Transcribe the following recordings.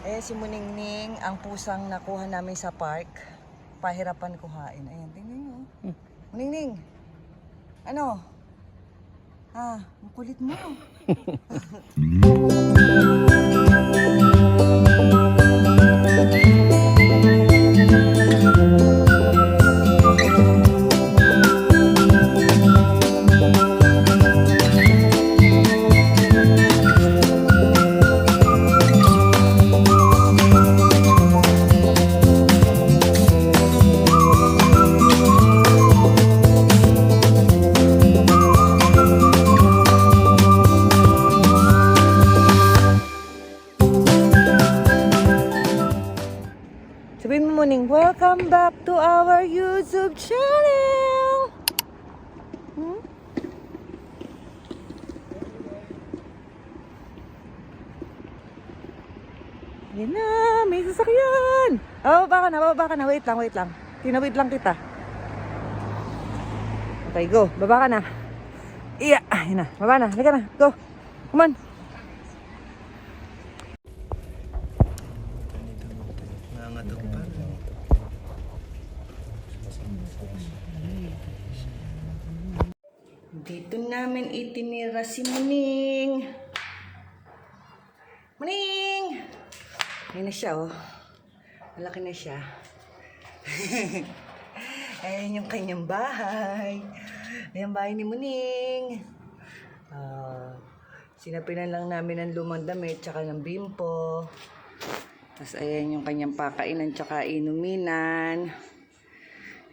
Eh, si Muningning, ang pusang nakuha namin sa park. Pahirapan kuhain. Ayan, tingnan nyo. Muningning, ano? Ang kulit mo. Sabihin mo, Muning, welcome back to our YouTube channel! Yan na, may sasakyan! Bababa ka na, wait lang. Tinawid lang kita. Okay, go, baba ka na. Iya, yun na, baba na, halika na, go. Come on. Dito namin itinira si Muning. Muning! Ayan na siya, oh. Malaki na siya. Ayan yung kanyang bahay. Ayan bahay ni Muning. Sinapinan lang namin ng lumang damit tsaka ng bimpo. Tapos ayan yung kanyang pakainan tsaka inuminan.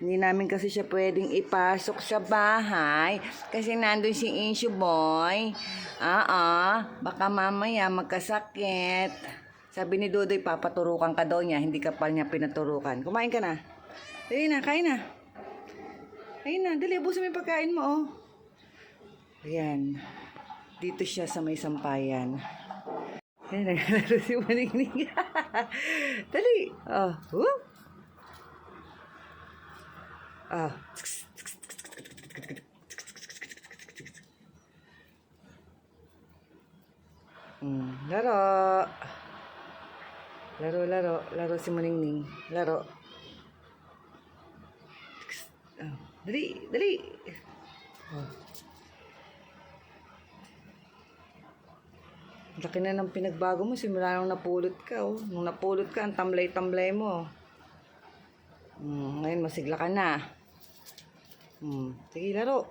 Hindi namin kasi siya pwedeng ipasok sa bahay kasi nandun si Insyu Boy. Baka mamaya magkasakit. Sabi ni Dodoy, papaturukan ka daw niya, hindi ka pa niya pinaturukan. Kumain ka na. Dali na, kain na. Kain na, dali, ubusin mo yung pagkain mo, oh. Ayan. Dito siya sa may sampayan. Ayan, naglalaro si Maningning. Dali. Whoop. Laro si Maningning. Laro. Dali. Laki na ng pinagbago mo, simula nung napulot ka, oh. Nung napulot ka, ang tamlay-tamlay mo. Ngayon masigla ka na. Sige, laro.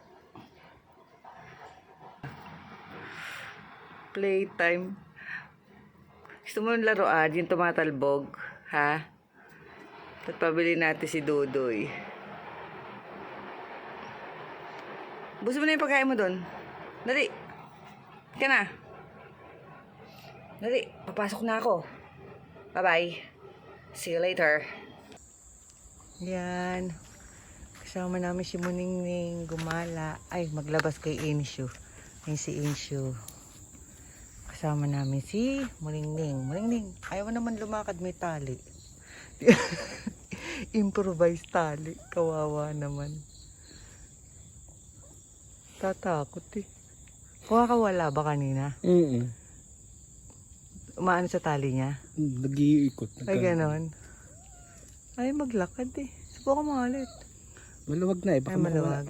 Playtime. Gusto mo yung laruan, yung tumatalbog, ha? At pabili natin si Dodoy. Buso mo na yung pagkain mo doon. Dali. Ka na. Dali, papasok na ako. Bye-bye. See you later. Yan. Kasama namin si Muningning gumala. Ay, maglabas kay Insyu. Yan si Insyu. Kasama namin si Muningning. Muningning, ayaw naman lumakad, may tali. Improvise tali. Kawawa naman. Tatakot eh. Kumakawala ba kanina? Umaano sa tali niya? Nag-iikot. Ay, ganon. Ay, maglakad eh. Subukan mo ulit. Maluwag na eh. Ay, maluwag.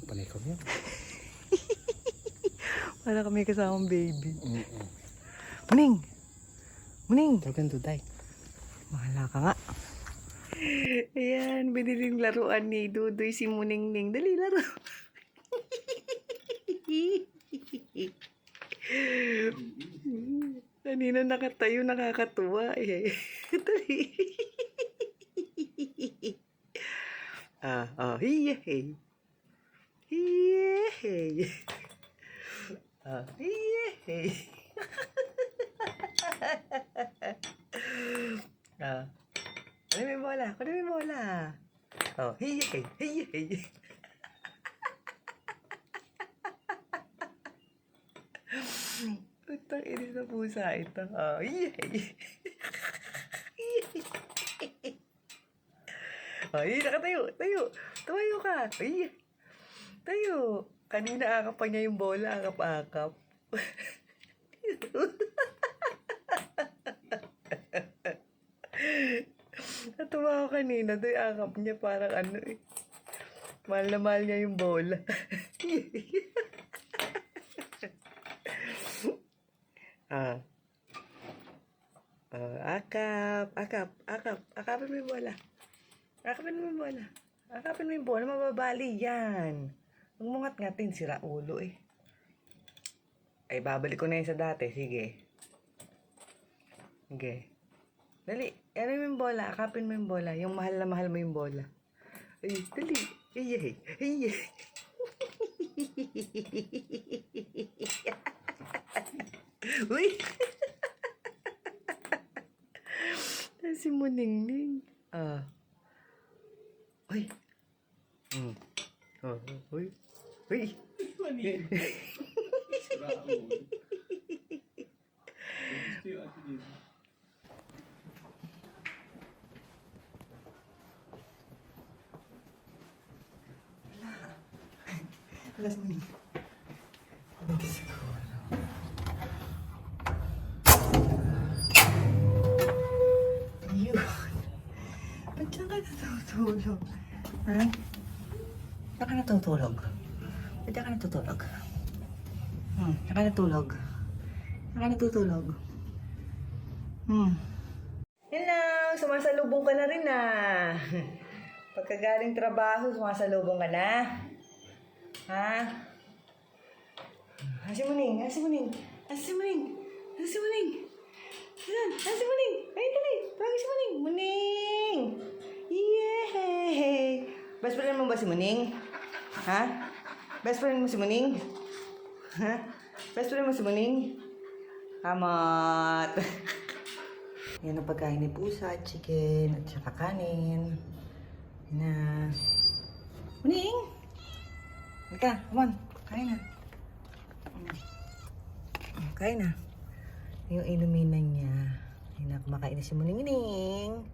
Panay kami. Wala kami kasamang baby. Muning! Tawagan to, Day. Mahala ka nga. Ayan, biniling laruan ni Dudoy si Muningning. Dali, laro. Kanina nakatayo, nakakatuwa eh. Dali. Hiyay. Hiyay. Hiyay. Kunin mo yung bola. Kunin mo yung bola. Hiyay. Putang inis na pusa ito. Hiyay. Nakatayo. Tumayo ka. Hiyay. Tayo. Kanina akap pa niya yung bola. Akap-akap. Natuwa ako kanina. Ito yung akap niya. Parang ano eh. Mahal na mahal niya yung bola. ah. Akap. Akapin mo yung bola. Akapin mo yung bola. Akapin mo yung bola. Mababali yan. Huwag mo ngat-ngatin. Sira ulo eh. Ay, babalik ko na yun sa dati. Sige. Sige. Dali. Ano mo yung bola? Akapin mo yung bola. Yung mahal na mahal mo yung bola. Ay, dali. Ay, ay. Uy! Si Muningning. Uy! Uy! Uy! Alas mo yun. Yun. Ba't saan ka natutulog? Ha? Saan ka natutulog? Ba't saan ka natutulog? Saan ka natulog? Saan ka natutulog? Hello! Sumasalubong ka na rin ah. Pagkagaling trabaho, sumasalubong ka na. Ha? Si Muning. Asan? Si Muning. Ay, dali. Tawag si Muning. Muning! Yay! Best friend mo ba si Muning? Ha? Best friend mo si Muning? Ha? Best friend mo si Muning? Kamot! Yan ang pagkain ni Pusa, chicken, at saka kanin. Yan na. Muning! Halika, come on. Kain na. Kain na. Yung inuminan niya. Ayun na, kumakain na si Muning-ning.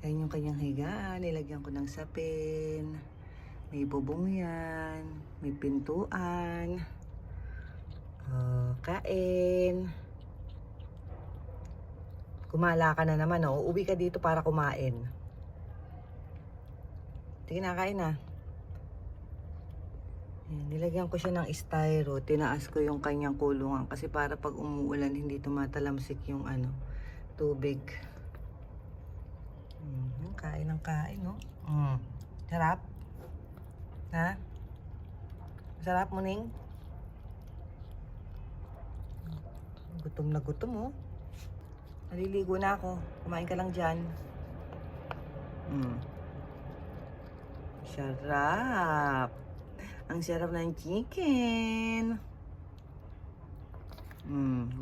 Ayun yung kanyang higaan. Nilagyan ko ng sapin. May bubong yan. May pintuan. Kain. Kumala ka na naman. Uuwi ka dito para kumain. Sige na, kain na. Ayan, nilagyan ko siya ng styro. Tinaas ko yung kanyang kulungan kasi para pag umuulan hindi tumatalamsik yung tubig. Kain ng kain, no? Sarap? Ha? Sarap, Muning? Gutom na gutom, oh. Naliligo na ako. Kumain ka lang dyan. Sarap! Ang sarap ng chicken.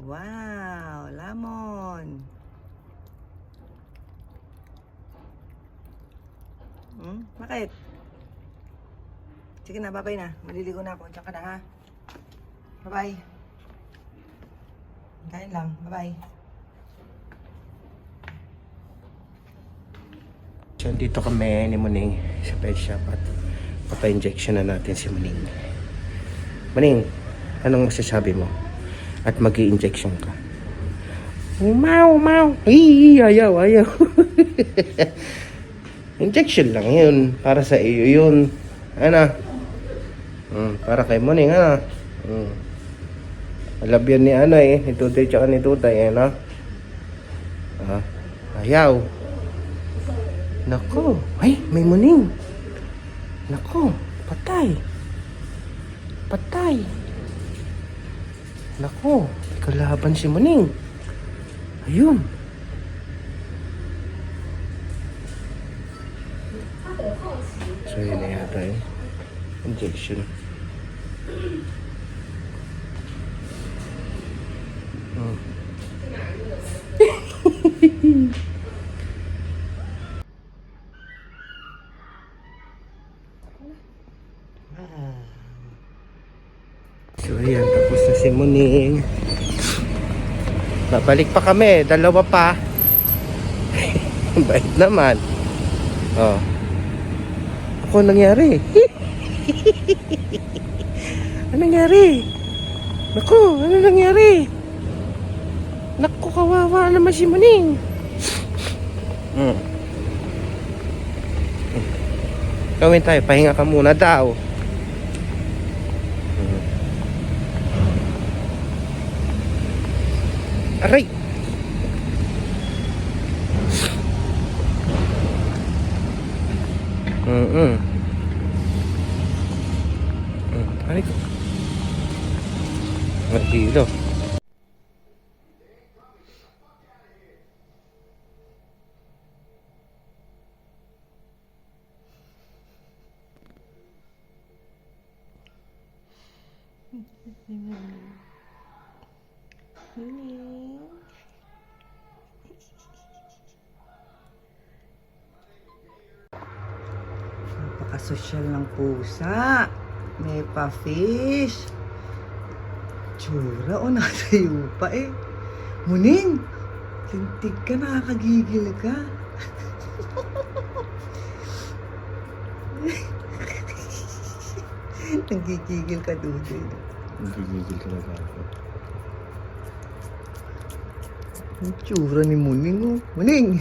Wow, lemon. Bakit? Sige na, bye-bye na. Maliligo na ako. Diyan ka na, ha? Bye-bye. Kain lang. Bye-bye. So, dito kami ni Muning sa pet shop at papa-injection na natin si Muning. Muning, anong masasabi mo? At mag-i-injection ka. Umaw! Ayaw. Injection lang yun. Para sa iyo yun. Ano? Para kay Muning, ano? Alab yan ni ni Tutay tsaka ni Tutay, ano? Ayaw. Nako, ay, may Muning. Nako, patay. Nako, ikalaban si Muning. Ayun. So, yun na yata yung injection. So ayan, tapos na si Muning. Babalik pa kami, dalawa pa. Bait naman. Ako nangyari. Ano nangyari? Ano nangyari? Naku, kawawa naman si Muning. Gawin tayo, pahinga ka muna daw. Aray! Aray ko. Mahilo. Napakasosyal ng pusa. May pa-fish. Tsura o nasa iyo pa eh. Muning, lintig ka, nakakagigil ka. Nagigigil ka, Dudoy. Nagigigil ka na ba ako? Ang tsura ni Muning, oh. Muning!